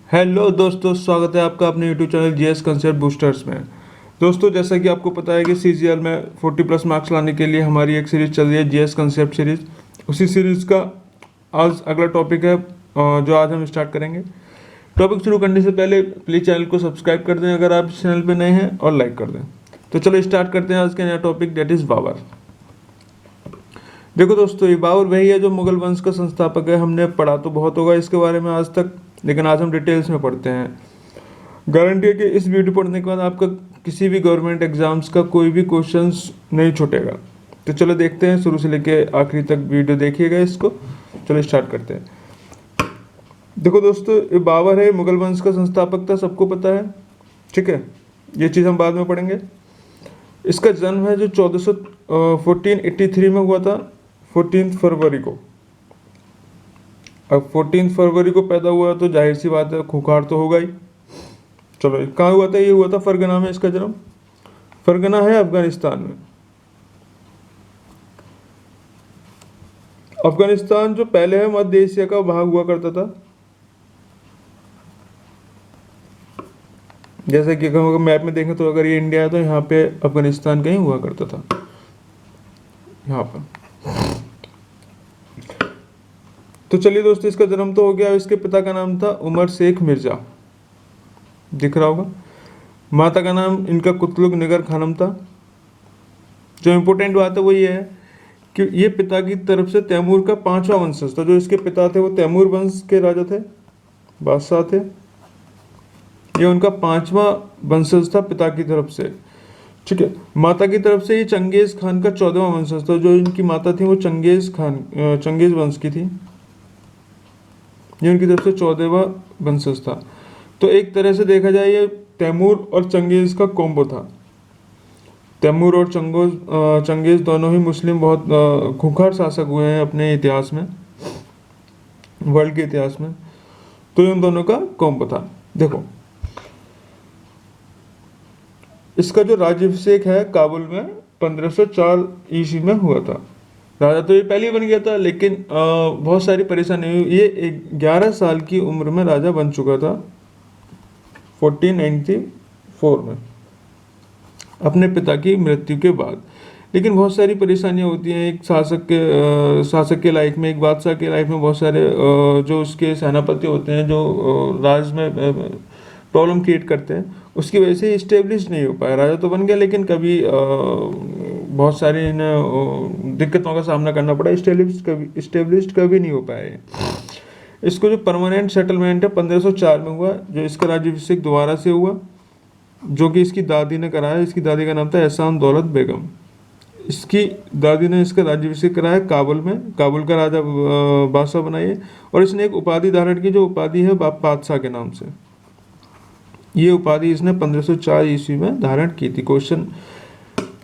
Hello दोस्तों, स्वागत है आपका अपने YouTube channel GS concept boosters में। दोस्तों, जैसा कि आपको पता है कि सीजीएल में 40 प्लस मार्क्स लाने के लिए हमारी एक सीरीज चल रही है, जीएस कंसेप्ट सीरीज। उसी सीरीज का आज अगला टॉपिक है जो आज हम स्टार्ट करेंगे। टॉपिक शुरू करने से पहले प्लीज़ चैनल को सब्सक्राइब कर दें अगर आप इस चैनल पर नए हैं, और लाइक कर दें। तो चलो स्टार्ट करते हैं आज का नया टॉपिक, डेट इज़ बाबर। देखो दोस्तों, ये बाबर वही है जो मुगल वंश का संस्थापक है। हमने पढ़ा तो बहुत होगा इसके बारे में आज तक, लेकिन आज हम डिटेल्स में पढ़ते हैं। गारंटी है कि इस वीडियो पढ़ने के बाद आपका किसी भी गवर्नमेंट एग्जाम्स का कोई भी क्वेश्चंस नहीं छूटेगा। तो चलो देखते हैं, शुरू से लेके आखिरी तक वीडियो देखिएगा इसको। चलो स्टार्ट करते हैं। देखो दोस्तों, ये बाबर है, मुगल वंश का संस्थापक था, सबको पता है। ठीक है, ये चीज़ हम बाद में पढ़ेंगे। इसका जन्म है जो 1483 में हुआ था, 14 फरवरी को। अब 14 फरवरी को पैदा हुआ तो जाहिर सी बात है, खूंखार तो होगा ही। चलो, कहाँ हुआ था? ये हुआ था फरगना में इसका जन्म। फरगना है अफगानिस्तान में। अफगानिस्तान जो पहले है मध्य एशिया का भाग हुआ करता था। जैसे कि अगर मैप में देखें तो अगर ये इंडिया है तो यहाँ पे अफगानिस्तान कहीं हुआ करता था, यहाँ पर। तो चलिए दोस्तों, इसका जन्म तो हो गया। इसके पिता का नाम था उमर शेख मिर्जा, दिख रहा होगा। माता का नाम इनका कुतलुक निगर खानम था। जो इम्पोर्टेंट बात है वो ये है कि ये पिता की तरफ से तैमूर का 5वां वंशज था। जो इसके पिता थे वो तैमूर वंश के राजा थे, बादशाह थे। ये उनका 5वां वंशज था पिता की तरफ से। ठीक है, माता की तरफ से ये चंगेज खान का 14वां वंशज था। जो इनकी माता थी वो चंगेज वंश की थी। ये उनकी तरफ से 14वां वंशज था। तो एक तरह से देखा जाए ये तैमूर और चंगेज का कॉम्बो था। तैमूर और चंगेज दोनों ही मुस्लिम बहुत खूंखार शासक हुए हैं अपने इतिहास में, वर्ल्ड के इतिहास में। तो इन दोनों का कॉम्बो था। देखो, इसका जो राज्याभिषेक है काबुल में 1504 ईस्वी में हुआ था। राजा तो ये पहले ही बन गया था, लेकिन बहुत सारी परेशानी हुई। ये 11 साल की उम्र में राजा बन चुका था 1494 में, अपने पिता की मृत्यु के बाद। लेकिन बहुत सारी परेशानियां होती हैं एक शासक के लाइफ में, एक बादशाह के लाइफ में। बहुत सारे जो उसके सेनापति होते हैं जो राज में प्रॉब्लम क्रिएट करते हैं, उसकी वजह से इस्टेब्लिश नहीं हो पाया। राजा तो बन गया, लेकिन कभी बहुत सारी दिक्कतों का सामना करना पड़ा, इस्टेब्लिश्ड कभी नहीं हो पाए। इसको जो परमानेंट सेटलमेंट है 1504 में हुआ, जो इसका राज्याभिषेक दोबारा से हुआ, जो कि इसकी दादी ने कराया। इसकी दादी का नाम था एहसान दौलत बेगम। इसकी दादी ने इसका राज्याभिषेक कराया काबुल में, काबुल का राजा बादशाह बनाइए। और इसने एक उपाधि धारण की, जो उपाधि है बादशाह के नाम से। ये उपाधि इसने 1504 ईस्वी में धारण की थी। क्वेश्चन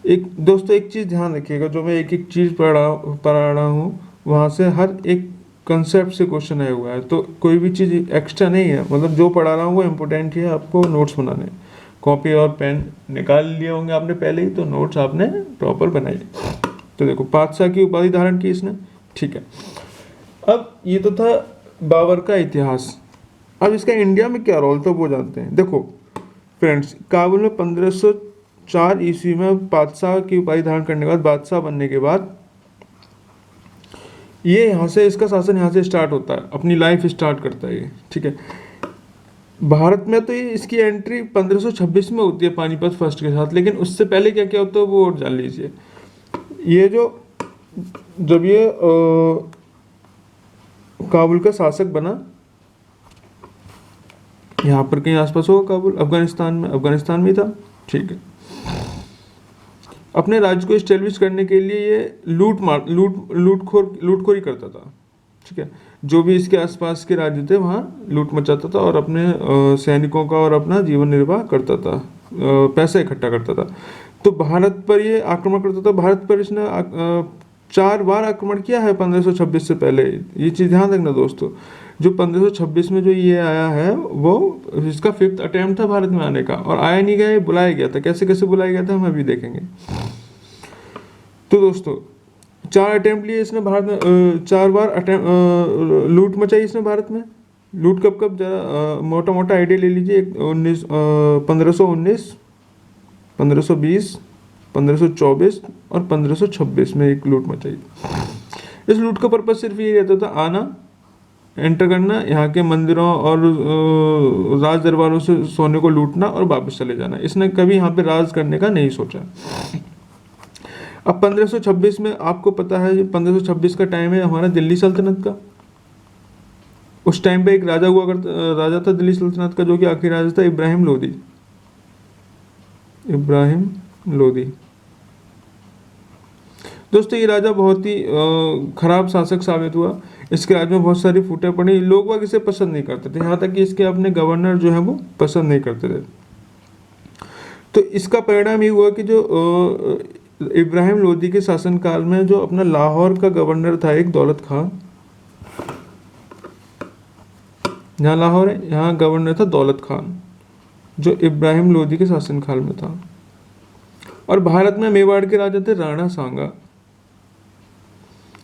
दोस्तों, एक चीज़ ध्यान रखिएगा, जो मैं एक एक चीज़ पढ़ रहा हूँ वहाँ से हर एक कंसेप्ट से क्वेश्चन आया हुआ है। तो कोई भी चीज़ एक्स्ट्रा नहीं है, मतलब जो पढ़ा रहा हूँ वो इम्पोर्टेंट ही है। आपको नोट्स बनाने, कॉपी और पेन निकाल लिए होंगे आपने पहले ही, तो नोट्स आपने प्रॉपर बनाइए। तो देखो, बादशाह की उपाधि धारण की इसने। ठीक है, अब ये तो था बाबर का इतिहास। अब इसका इंडिया में क्या रोल था वो जानते हैं। देखो फ्रेंड्स, काबुल में 1504 ईस्वी में बादशाह की उपाधि धारण करने के बाद, बादशाह बनने के बाद, ये यहाँ से इसका शासन यहाँ से स्टार्ट होता है, अपनी लाइफ स्टार्ट करता है ये। ठीक है, भारत में तो ये इसकी एंट्री 1526 में होती है पानीपत फर्स्ट के साथ। लेकिन उससे पहले क्या क्या होता है वो और जान लीजिए। ये जब ये काबुल का शासक बना, यहाँ पर कहीं आसपास होगा काबुल, अफगानिस्तान में था। ठीक है, अपने राज्य को स्टेब्लिश करने के लिए ये लूटखोरी करता था। ठीक है, जो भी इसके आसपास के राज्य थे वहाँ लूट मचाता था और अपने सैनिकों का और अपना जीवन निर्वाह करता था, पैसा इकट्ठा करता था। तो भारत पर ये आक्रमण करता था। भारत पर इसने 4 बार आक्रमण किया है 1526 से पहले। ये चीज़ ध्यान रखना दोस्तों। जो 1526 में जो ये आया है वो इसका 5th अटेम्प्ट था भारत में आने का, और आया नहीं गया, बुलाया गया था। कैसे कैसे बुलाया गया था हम अभी देखेंगे। तो दोस्तों, 4 अटेम्प्ट लिए इसने भारत में, 4 बार लूट मचाई इसने भारत में। लूट कब जरा मोटा मोटा आइडिया ले लीजिए। 1519, 1520, 1524 और 1526 में एक लूट मचाई। इस लूट का पर्पज सिर्फ ये रहता था, आना, एंटर करना, यहाँ के मंदिरों और राज दरबारों से सोने को लूटना और वापस चले जाना। इसने कभी यहाँ पे राज करने का नहीं सोचा। अब 1526 में आपको पता है, 1526 का टाइम है हमारा दिल्ली सल्तनत का। उस टाइम पे एक राजा हुआ करता, राजा था दिल्ली सल्तनत का, जो कि आखिरी राजा था इब्राहिम लोदी। इब्राहिम लोदी दोस्तों, ये राजा बहुत ही खराब शासक साबित हुआ। इसके राज में बहुत सारी फूटें पड़ी, लोग वाग इसे पसंद नहीं करते थे, यहाँ तक कि इसके अपने गवर्नर जो है वो पसंद नहीं करते थे। तो इसका परिणाम ये हुआ कि जो इब्राहिम लोदी के शासनकाल में जो अपना लाहौर का गवर्नर था एक दौलत खान, यहाँ लाहौर है, यहाँ गवर्नर था दौलत खान, जो इब्राहिम लोदी के शासनकाल में था। और भारत में मेवाड़ के राजा थे राणा सांगा।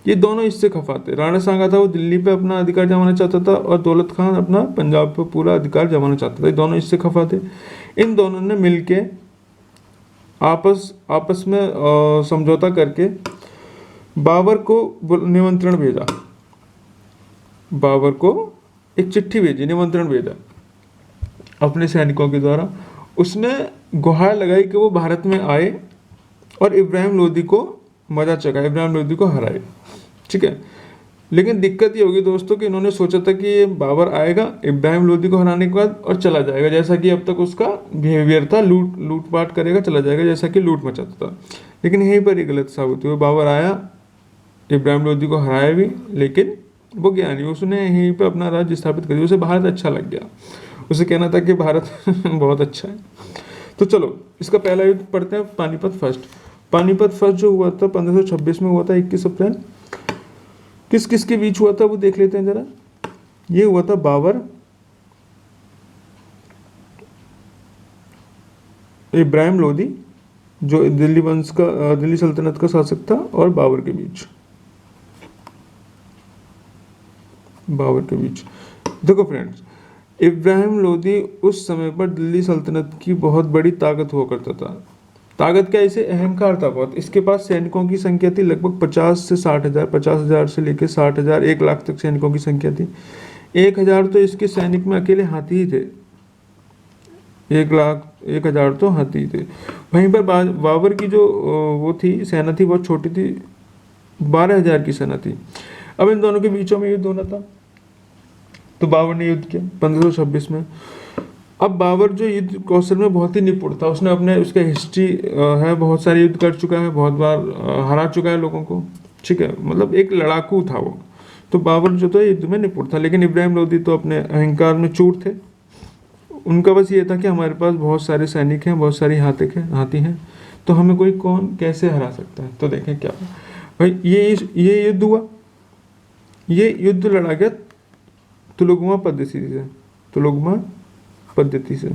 ये दोनों इससे खफा थे। राणा सांगा था वो दिल्ली पे अपना अधिकार जमाना चाहता था, और दौलत खान अपना पंजाब पे पूरा अधिकार जमाना चाहता था। ये दोनों इससे खफा थे। इन दोनों ने मिलके आपस में समझौता करके बाबर को निमंत्रण भेजा। बाबर को एक चिट्ठी भेजी, निमंत्रण भेजा अपने सैनिकों के द्वारा। उसने गुहार लगाई कि वो भारत में आए और इब्राहिम लोदी को मजा चखाए, इब्राहिम लोदी को हराए। ठीक है, लेकिन दिक्कत ये होगी दोस्तों कि इन्होंने सोचा था कि ये बाबर आएगा इब्राहिम लोदी को हराने के बाद और चला जाएगा, जैसा कि अब तक उसका बिहेवियर था, लूटपाट करेगा, चला जाएगा, जैसा कि लूट मचाता था। लेकिन यहीं पर ही गलत साबित हुआ। बाबर आया, इब्राहिम लोदी को हराया भी, लेकिन वो गया नहीं। उसने यहीं पर अपना राज्य स्थापित कर दिया। उसे भारत अच्छा लग गया। उसे कहना था कि भारत बहुत अच्छा है। तो चलो इसका पहला युद्ध पढ़ते हैं, पानीपत फर्स्ट। पानीपत फर्स्ट जो हुआ था 1526 में हुआ था, 21 अप्रैल। किस किस के बीच हुआ था वो देख लेते हैं जरा। ये हुआ था बाबर, इब्राहिम लोदी जो दिल्ली वंश का, दिल्ली सल्तनत का शासक था, और बाबर के बीच। बाबर के बीच देखो फ्रेंड्स, इब्राहिम लोदी उस समय पर दिल्ली सल्तनत की बहुत बड़ी ताकत हुआ करता था। ताकत क्या, इसे अहंकार था बहुत। इसके पास सैनिकों की संख्या थी लगभग 50 से 60 हज़ार, 50 हज़ार से लेकर 60 हज़ार, 1 लाख तक सैनिकों की संख्या थी। 1,000 तो इसके सैनिक में अकेले हाथी ही थे। 1,00,000 तो हाथी थे। वहीं पर बाबर की जो वो थी सेना थी बहुत छोटी थी, 12,000 की सेना थी। अब इन दोनों के बीचों में युद्ध होना था, तो बाबर ने युद्ध किया 1526 में। अब बाबर जो युद्ध कौशल में बहुत ही निपुण था, उसने अपने, उसका हिस्ट्री है, बहुत सारे युद्ध कर चुका है, बहुत बार हरा चुका है लोगों को। ठीक है, मतलब एक लड़ाकू था वो। तो बाबर जो था युद्ध में निपुण था। लेकिन इब्राहिम लोदी तो अपने अहंकार में चूर थे। उनका बस ये था कि हमारे पास बहुत सारे सैनिक हैं, बहुत सारी हाथी हैं, तो हमें कोई कौन कैसे हरा सकता है। तो देखें क्या भाई, ये युद्ध हुआ। ये युद्ध लड़ा गया तुलुगमा पद्धति से। तुलुगमा पद्धति से।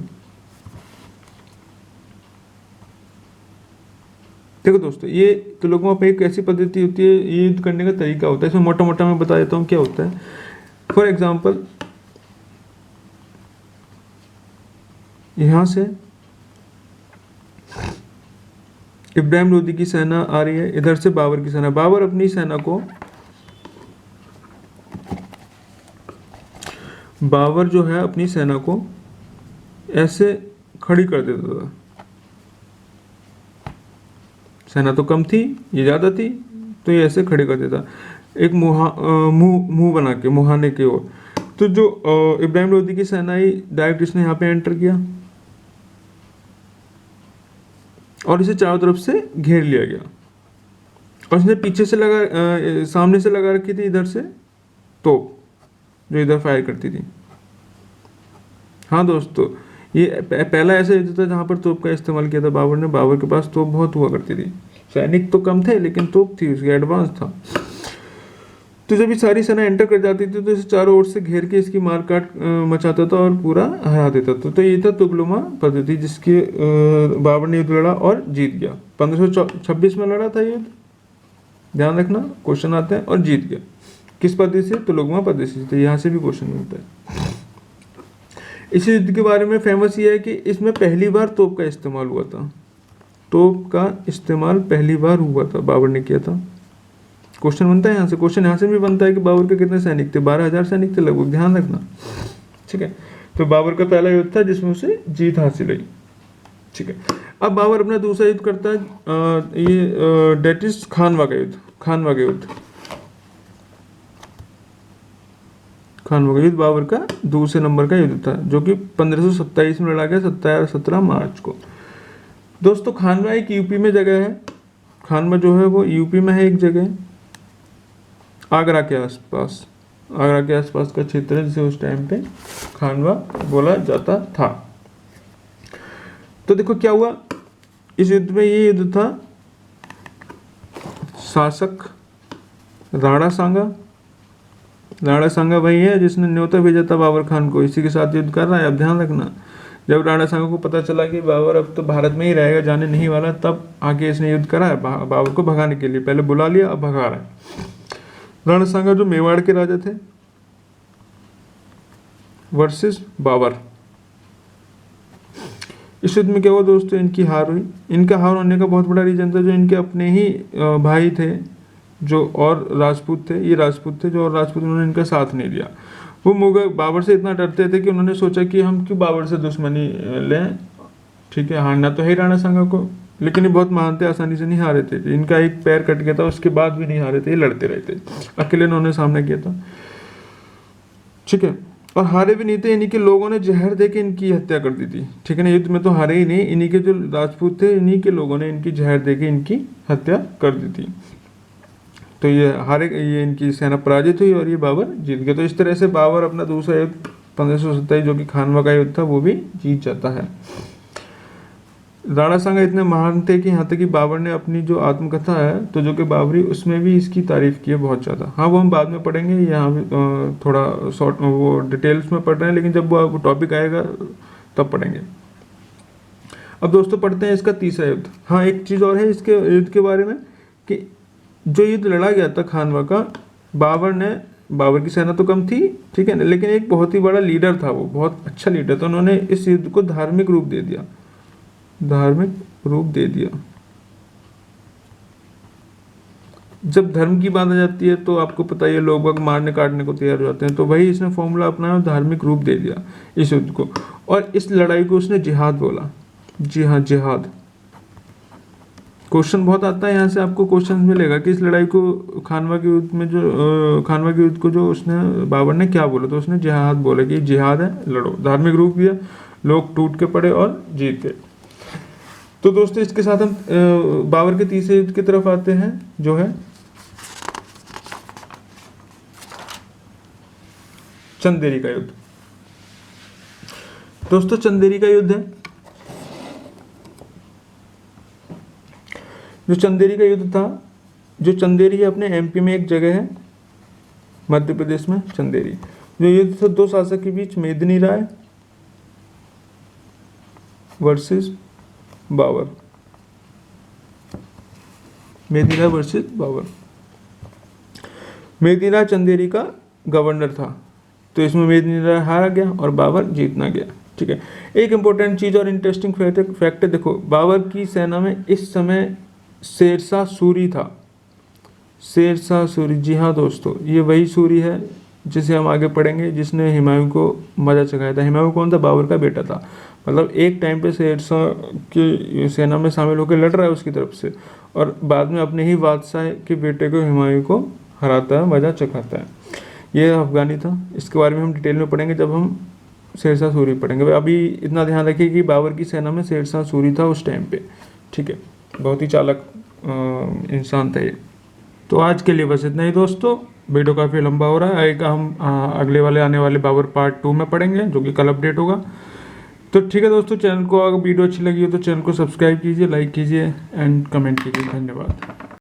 देखो दोस्तों, ये तुलुगमा पे एक ऐसी पद्धति होती है, ये युद्ध करने का तरीका होता है। इसमें मोटा मोटा मैं बता देता हूँ क्या होता है। फॉर एग्जाम्पल, यहां से इब्राहिम लोदी की सेना आ रही है, इधर से बाबर की सेना। बाबर अपनी सेना को, बाबर जो है अपनी सेना को ऐसे खड़ी कर देता था। सेना तो कम थी, ये ज़्यादा थी, तो ये ऐसे खड़ी कर देता, एक मुंह बना के, मुहाने की ओर। तो जो इब्राहिम लोदी की सेना आई, डायरेक्ट इसने यहाँ पे एंटर किया और इसे चारों तरफ से घेर लिया गया। और इसने पीछे से सामने से लगा रखी थी इधर से तोप, जो इधर फायर करती थी। हाँ दोस्तों, ये पहला ऐसा युद्ध था जहाँ पर तोप का इस्तेमाल किया था बाबर ने। बाबर के पास तोप बहुत हुआ करती थी, सैनिक तो कम थे लेकिन तोप थी उसकी, एडवांस था। तो जब ये सारी सेना एंटर कर जाती थी तो इसे चारों ओर से घेर के इसकी मारकाट मचाता था और पूरा हरा देता था। तो ये था तुगलमा पद्धति, जिसके बाबर ने युद्ध लड़ा और जीत गया। 1526 में लड़ा था युद्ध, ध्यान रखना क्वेश्चन आते हैं, और जीत गया। किस पद्धति से? तुलुगमा पद्धति से। तो यहाँ से भी क्वेश्चन बनता है। इस युद्ध के बारे में फेमस ये है कि इसमें पहली बार तोप का इस्तेमाल हुआ था। तोप का इस्तेमाल पहली बार हुआ था, बाबर ने किया था। क्वेश्चन बनता है यहाँ से। क्वेश्चन यहाँ से भी बनता है कि बाबर के कितने सैनिक थे? 12,000 सैनिक थे लगभग, ध्यान रखना, ठीक है। तो बाबर का पहला युद्ध था जिसमें उसे जीत हासिल हुई, ठीक है। अब बाबर अपना दूसरा युद्ध करता है, ये डेट इज खानवा का युद्ध। खानवा का युद्ध, खानवा का युद्ध बाबर का दूसरे नंबर का युद्ध था, जो कि 1527 में लड़ा गया 17 मार्च को। दोस्तों खानवा एक यूपी में जगह है। खानवा जो है वो यूपी में है एक जगह, आगरा के आसपास, आगरा के आसपास का क्षेत्र है जिसे उस टाइम पे खानवा बोला जाता था। तो देखो क्या हुआ इस युद्ध में। ये युद्ध था शासक राणा सांगा। राणा सांगा वही है जिसने न्योता भेजा था बाबर खान को, इसी के साथ युद्ध कर रहा है। अब ध्यान रखना, जब राणा सांगा को पता चला कि बाबर अब तो भारत में ही रहेगा, जाने नहीं वाला, तब आगे इसने युद्ध करा है बाबर को भगाने के लिए। पहले बुला लिया, अब भगा रहा है। राणा सांगा जो मेवाड़ के राजा थे वर्सेस बाबर। इस युद्ध में क्या हुआ दोस्तों? इनकी हार हुई। इनका हार होने का बहुत बड़ा रीजन था, जो इनके अपने ही भाई थे जो और राजपूत थे, ये राजपूत थे जो और राजपूत, उन्होंने इनका साथ नहीं दिया। वो मुगल बाबर से इतना डरते थे कि उन्होंने सोचा कि हम क्यों बाबर से दुश्मनी लें, ठीक है। हारना तो है ही राणा सांगा को, लेकिन ये बहुत महान थे, आसानी से नहीं हारे थे। इनका एक पैर कट गया था, उसके बाद भी नहीं हारे थे, ये लड़ते रहे थे, अकेले इन्होंने सामना किया था, ठीक है। और हारे भी नहीं थे, इन्हीं के लोगों ने जहर दे के इनकी हत्या कर दी थी, ठीक है ना। युद्ध में तो हारे ही नहीं, इन्हीं के जो राजपूत थे, इन्हीं के लोगों ने इनकी जहर दे के इनकी हत्या कर दी थी। तो ये हारे, ये इनकी सेना पराजित हुई और ये बाबर जीत गए। तो इस तरह से बाबर अपना दूसरा युद्ध 1527 जो कि खानवा का युद्ध था वो भी जीत जाता है। राणा सांगा इतने महान थे कि यहाँ तक कि बाबर ने अपनी जो आत्मकथा है तो जो कि बाबरी, उसमें भी इसकी तारीफ की है बहुत ज़्यादा। हाँ वो हम बाद में पढ़ेंगे, यहाँ भी थोड़ा शॉर्ट वो डिटेल्स में पढ़ रहे हैं, लेकिन जब वो टॉपिक आएगा तब पढ़ेंगे। अब दोस्तों पढ़ते हैं इसका तीसरा युद्ध। हाँ एक चीज़ और है इसके युद्ध के बारे में कि जो युद्ध लड़ा गया था खानवा का, बाबर की सेना तो कम थी, ठीक है ना, लेकिन एक बहुत ही बड़ा लीडर था, वो बहुत अच्छा लीडर था। उन्होंने इस युद्ध को धार्मिक रूप दे दिया, धार्मिक रूप दे दिया। जब धर्म की बात आ जाती है तो आपको पता ही है, लोग बाग मारने काटने को तैयार हो जाते हैं। तो वही इसने फॉर्मूला अपनाया और धार्मिक रूप दे दिया इस युद्ध को, और इस लड़ाई को उसने जिहाद बोला। जी हाँ, जिहाद। क्वेश्चन बहुत आता है यहाँ से, आपको क्वेश्चन मिलेगा कि इस लड़ाई को खानवा के युद्ध में जो खानवा के युद्ध को जो उसने बाबर ने क्या बोला, तो उसने जिहाद बोला कि जिहाद है, लड़ो। धार्मिक रूप दिया, लोग टूट के पड़े और जीत गए। तो दोस्तों इसके साथ हम बाबर के तीसरे युद्ध की तरफ आते हैं, जो है चंदेरी का युद्ध। दोस्तों चंदेरी का युद्ध है, जो चंदेरी का युद्ध था, जो चंदेरी है अपने एमपी में एक जगह है, मध्य प्रदेश में चंदेरी। जो युद्ध था दो शासक के बीच, मेदिनी राय वर्सेस बाबर। मेदिनी राय वर्सेस बाबर। मेदिनी राय चंदेरी का गवर्नर था, तो इसमें मेदिनी राय हारा गया और बाबर जीतना गया, ठीक है। एक इंपॉर्टेंट चीज और इंटरेस्टिंग फैक्ट है, देखो बाबर की सेना में इस समय शेरशाह सूरी था। शेरशाह सूरी, जी हाँ दोस्तों, ये वही सूरी है जिसे हम आगे पढ़ेंगे, जिसने हुमायूं को मजा चखाया था। हुमायूं कौन था? बाबर का बेटा था। मतलब एक टाइम पे शेरशाह की सेना में शामिल होकर लड़ रहा है उसकी तरफ से, और बाद में अपने ही बादशाह के बेटे को हुमायूं को हराता है, मजा चखाता है। ये अफगानी था। इसके बारे में हम डिटेल में पढ़ेंगे जब हम शेरशाह सूरी पढ़ेंगे। अभी इतना ध्यान रखिए कि बाबर की सेना में शेरशाह सूरी था उस टाइम पे, ठीक है। बहुत ही चालाक इंसान था ये। तो आज के लिए बस इतना ही दोस्तों, वीडियो काफ़ी लंबा हो रहा है। आएगा हम अगले वाले आने वाले बाबर पार्ट 2 में पढ़ेंगे, जो कि कल अपडेट होगा। तो ठीक है दोस्तों, चैनल को अगर वीडियो अच्छी लगी हो तो चैनल को सब्सक्राइब कीजिए, लाइक कीजिए एंड कमेंट कीजिए। धन्यवाद।